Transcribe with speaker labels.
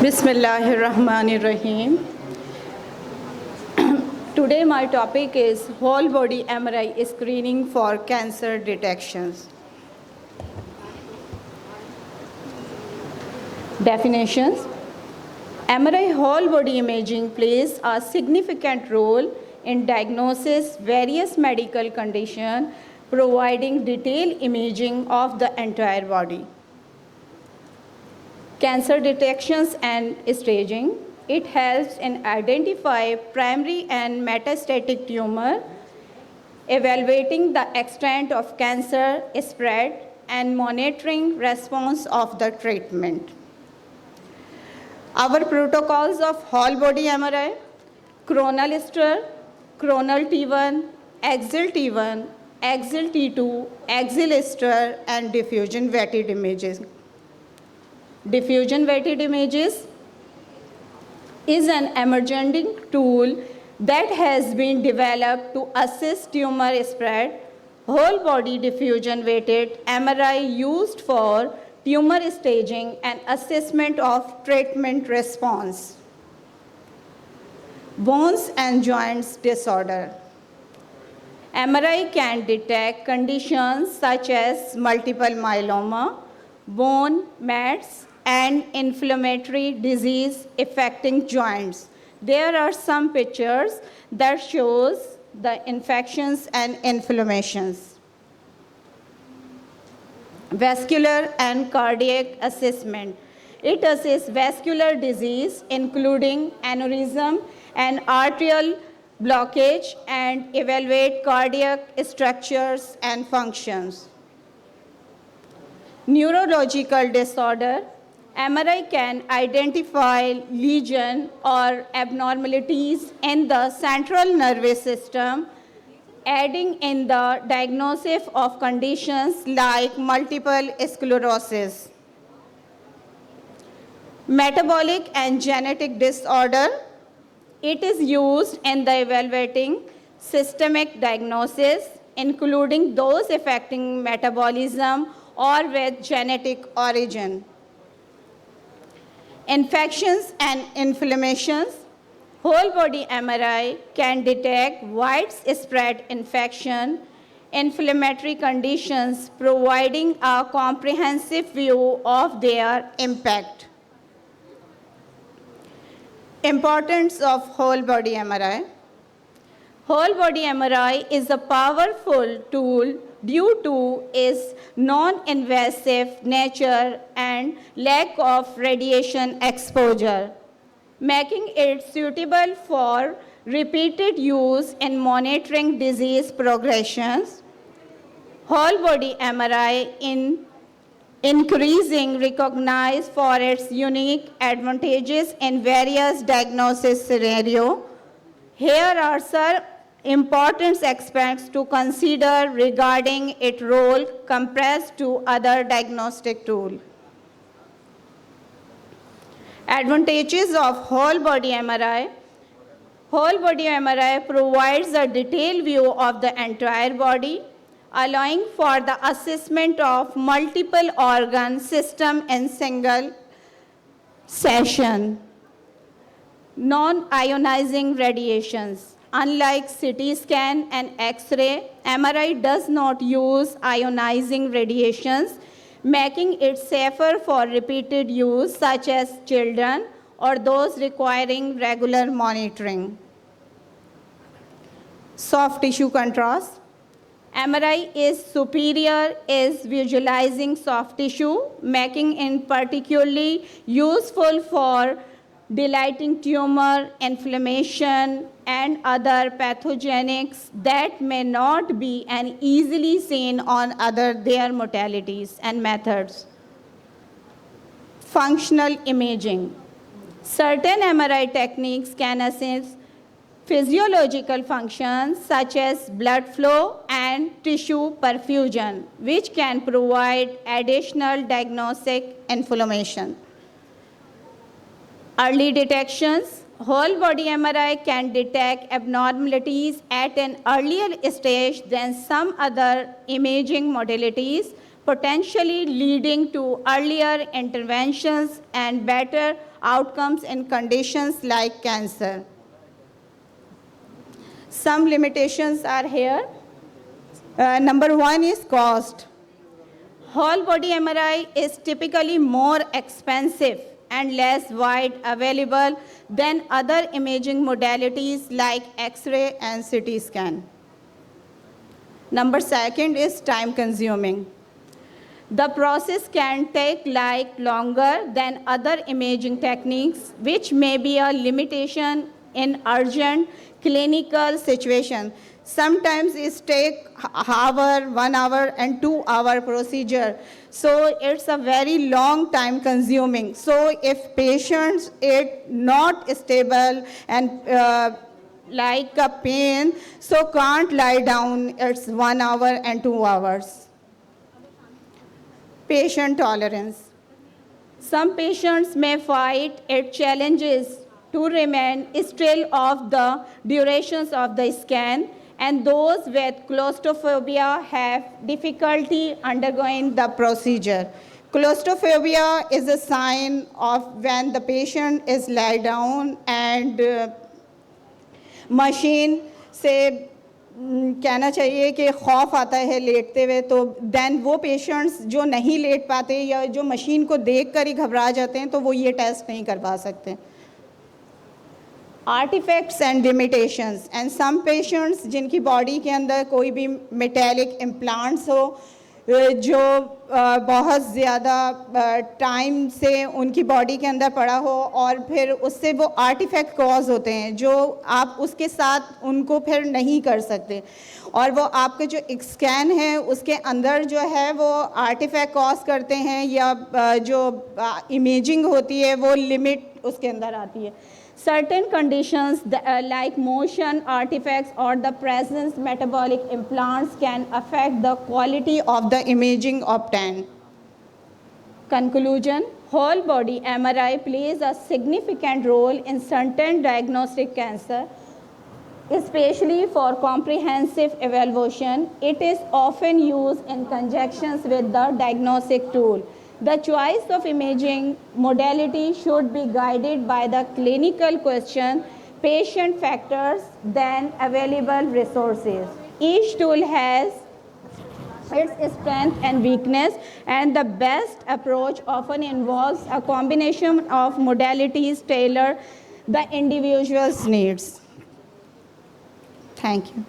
Speaker 1: Bismillahirrahmanirrahim. Today my topic is whole body MRI screening for cancer detections. Definitions. MRI whole body imaging plays a significant role in diagnosis various medical conditions, providing detailed imaging of the entire body. Cancer detections and staging. It helps in identify primary and metastatic tumor, evaluating the extent of cancer spread, and monitoring response of the treatment. Our protocols of whole body MRI, coronal stir, coronal T1, axial T1, axial T2, axial stir, and diffusion weighted images. Diffusion weighted images is an emerging tool that has been developed to assess tumor spread. Whole body diffusion weighted MRI used for tumor staging and assessment of treatment response. Bones and joints disorder. MRI can detect conditions such as multiple myeloma, bone mets, and inflammatory disease affecting joints. There are some pictures that shows the infections and inflammations. Vascular and cardiac assessment. It assesses vascular disease including aneurysm and arterial blockage and evaluate cardiac structures and functions. Neurological disorder. MRI can identify lesion or abnormalities in the central nervous system, aiding in the diagnosis of conditions like multiple sclerosis. Metabolic and genetic disorder. It is used in the evaluating systemic diagnosis, including those affecting metabolism or with genetic origin. Infections and inflammations. Whole body MRI can detect widespread infection, inflammatory conditions, providing a comprehensive view of their impact. Importance of whole body MRI. Whole body MRI is a powerful tool due to its non-invasive nature and lack of radiation exposure, making it suitable for repeated use in monitoring disease progressions. Whole body MRI in increasing recognized for its unique advantages in various diagnosis scenarios. Here are some important aspects to consider regarding its role compared to other diagnostic tools. Advantages of whole body MRI. Whole body MRI provides a detailed view of the entire body, allowing for the assessment of multiple organ systems in single session. Non-ionizing radiations. Unlike CT scan and X-ray, MRI does not use ionizing radiations, making it safer for repeated use, such as children or those requiring regular monitoring. Soft tissue contrast. MRI is superior is visualizing soft tissue, making it particularly useful for delighting tumor, inflammation, and other pathogenics that may not be and easily seen on their modalities and methods. Functional imaging. Certain MRI techniques can assess physiological functions such as blood flow and tissue perfusion, which can provide additional diagnostic information. Early detections. Whole body MRI can detect abnormalities at an earlier stage than some other imaging modalities, potentially leading to earlier interventions and better outcomes in conditions like cancer. Some limitations are here. Number one is cost. Whole body MRI is typically more expensive and less wide available than other imaging modalities like X-ray and CT scan. Number second is time consuming. The process can take longer than other imaging techniques, which may be a limitation in urgent clinical situation. Sometimes it takes hour, 1 hour, and 2 hour procedure. So it's a very long time consuming. So if patients are not stable and like a pain, so can't lie down, it's 1 hour and 2 hours. Patient tolerance. Some patients may find it challenges to remain still of the durations of the scan, and those with claustrophobia have difficulty undergoing the procedure. Claustrophobia is a sign of when the patient is lie down and machine से कहना चाहिए कि खौफ आता है लेटते हुए, तो then वो पेशेंट्स जो नहीं लेट पाते या जो मशीन को देखकर ही घबरा जाते हैं तो वो ये टेस्ट नहीं करवा सकते. Artifacts and limitations. And some patients जिनकी बॉडी के अंदर कोई भी मेटेलिक इम्प्लांट्स हो जो बहुत ज़्यादा टाइम से उनकी बॉडी के अंदर पड़ा हो और फिर उससे वो आर्टिफैक्ट कॉज होते हैं जो आप उसके साथ उनको फिर नहीं कर सकते, और वो आपके जो स्कैन है उसके अंदर जो है वो आर्टिफैक्ट कॉज करते हैं या जो इमेजिंग होती है वो लिमिट उसके अंदर आती है. Certain conditions like motion artifacts or the presence metabolic implants can affect the quality of the imaging obtained. Conclusion: whole body MRI plays a significant role in certain diagnostic cancer, especially for comprehensive evaluation. It is often used in conjunction with the diagnostic tool. The choice of imaging modality should be guided by the clinical question, patient factors, then available resources. Each tool has its strength and weakness, and the best approach often involves a combination of modalities tailored the individual's needs. Thank you.